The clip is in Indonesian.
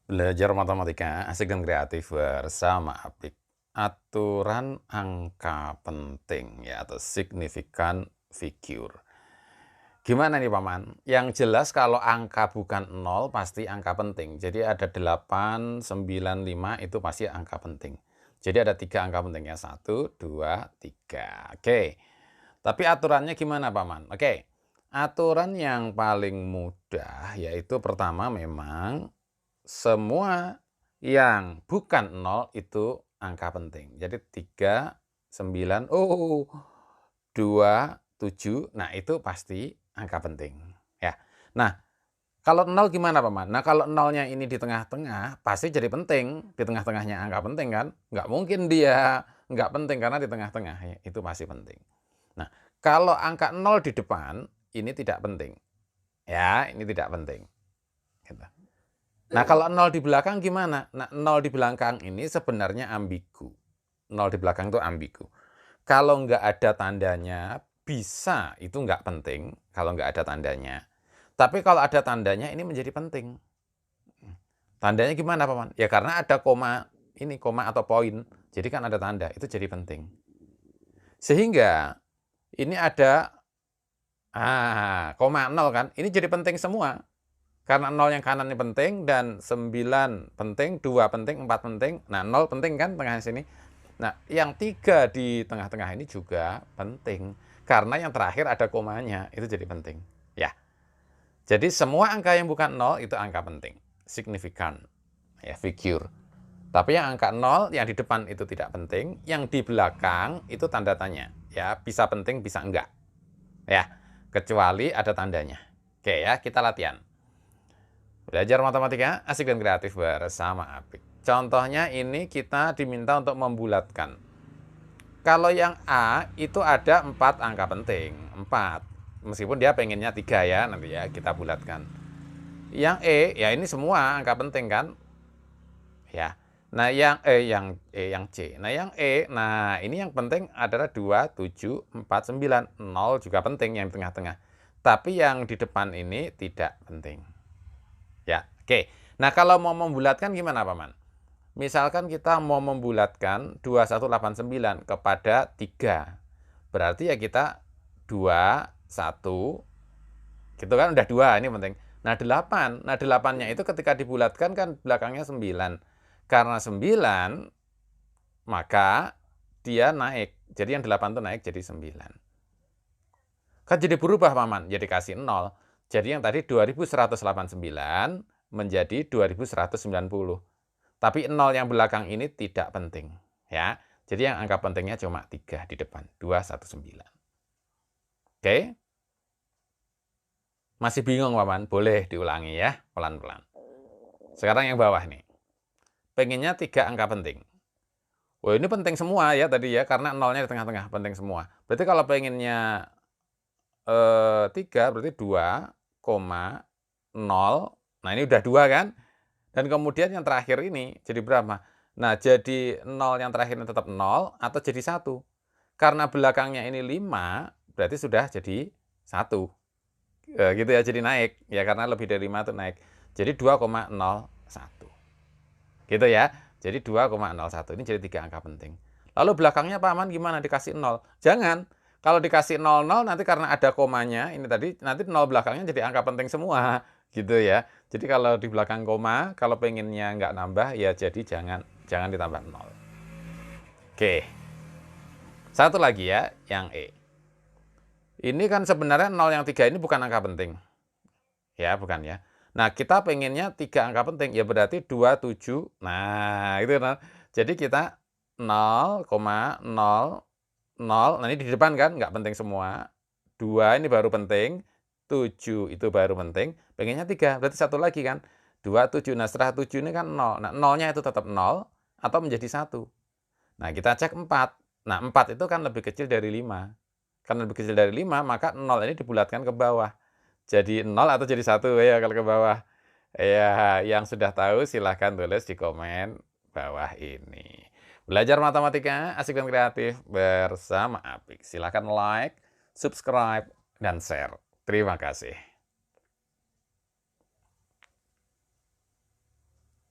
Belajar matematika asik dan kreatif bersama Apik. Aturan angka penting ya atau significant figure. Gimana nih Paman? Yang jelas kalau angka bukan 0 pasti angka penting. Jadi ada 8, 9, 5 itu pasti angka penting. Jadi ada 3 angka pentingnya. 1, 2, 3. Oke. Tapi aturannya gimana Paman? Oke. Aturan yang paling mudah yaitu pertama memang semua yang bukan 0 itu angka penting. Jadi 3, 9, 2, 7, nah itu pasti angka penting, ya. Nah, kalau 0 gimana Paman? Nah, kalau nolnya ini di tengah-tengah, pasti jadi penting. Di tengah-tengahnya angka penting kan? Nggak mungkin dia nggak penting karena di tengah-tengah, ya, itu pasti penting. Nah, kalau angka 0 di depan, ini tidak penting. Ya, ini tidak penting. Gitu. Nah, kalau 0 di belakang gimana? Nah, 0 di belakang ini sebenarnya ambigu. 0 di belakang itu ambigu. Kalau nggak ada tandanya, bisa itu nggak penting kalau nggak ada tandanya. Tapi kalau ada tandanya ini menjadi penting. Tandanya gimana, Paman? Ya karena ada koma, ini koma atau poin. Jadi kan ada tanda, itu jadi penting. Sehingga ini ada koma 0 kan? Ini jadi penting semua. Karena 0 yang kanan ini penting dan 9 penting, 2 penting, 4 penting. Nah, 0 penting kan tengah sini. Nah, yang 3 di tengah-tengah ini juga penting. Karena yang terakhir ada komanya, itu jadi penting. Ya. Jadi semua angka yang bukan 0 itu angka penting. Signifikan. Ya, figure. Tapi yang angka 0 yang di depan itu tidak penting, yang di belakang itu tanda tanya. Ya, bisa penting, bisa enggak. Ya, kecuali ada tandanya. Oke ya, kita latihan. Belajar matematika asik dan kreatif bersama Apik. Contohnya ini kita diminta untuk membulatkan. Kalau yang A itu ada 4 angka penting. 4. Meskipun dia pengennya 3 ya, nanti ya kita bulatkan. Yang E, ya ini semua angka penting kan? Ya. Nah, yang C. Nah, yang E, nah ini yang penting adalah 2, 7, 4, 9. 0 juga penting yang tengah-tengah. Tapi yang di depan ini tidak penting. Ya, oke. Nah, kalau mau membulatkan gimana, Paman? Misalkan kita mau membulatkan 2189 kepada 3. Berarti ya kita 2, 1, gitu kan udah 2, ini penting. Nah, 8. Nah, 8-nya itu ketika dibulatkan kan belakangnya 9. Karena 9, maka dia naik. Jadi yang 8 itu naik jadi 9. Kan jadi berubah, Paman. Jadi kasih 0. Jadi yang tadi 2189 menjadi 2190. Tapi 0 yang belakang ini tidak penting. Ya. Jadi yang angka pentingnya cuma 3 di depan. 219. Oke? Masih bingung, Paman? Boleh diulangi ya, pelan-pelan. Sekarang yang bawah nih. Pengennya 3 angka penting. Wah, ini penting semua ya tadi ya, karena 0-nya di tengah-tengah, penting semua. Berarti kalau pengennya 3 berarti 2,0. Nah, ini udah 2 kan? Dan kemudian yang terakhir ini jadi berapa? Nah, jadi 0 yang terakhir ini tetap 0 atau jadi 1? Karena belakangnya ini 5, berarti sudah jadi 1. Gitu ya, jadi naik. Ya, karena lebih dari 5 itu naik. Jadi 2,01. Gitu ya. Jadi 2,01. Ini jadi 3 angka penting. Lalu belakangnya Paman gimana? Dikasih 0. Jangan. Kalau dikasih 00 nanti karena ada komanya, ini tadi nanti 0 belakangnya jadi angka penting semua. Gitu ya. Jadi kalau di belakang koma, kalau pengennya nggak nambah, ya jadi jangan ditambah 0. Oke. Satu lagi ya, yang E. Ini kan sebenarnya 0 yang 3 ini bukan angka penting. Ya, bukan ya. Nah, kita pengennya 3 angka penting, ya berarti 27. Nah, itu kan. Jadi kita 0,00. Nah ini di depan kan nggak penting semua. 2 ini baru penting. 7 itu baru penting. Pengennya 3, berarti satu lagi kan. 27. Nah, setelah 7 ini kan 0. Nah, 0-nya itu tetap 0 atau menjadi 1. Nah, kita cek 4. Nah, 4 itu kan lebih kecil dari 5. Karena lebih kecil dari 5, maka 0 ini dibulatkan ke bawah. Jadi 0 atau jadi 1 ya kalau ke bawah. Ya, yang sudah tahu silahkan tulis di komen bawah ini. Belajar matematika asik dan kreatif bersama Apik. Silahkan like, subscribe, dan share. Terima kasih.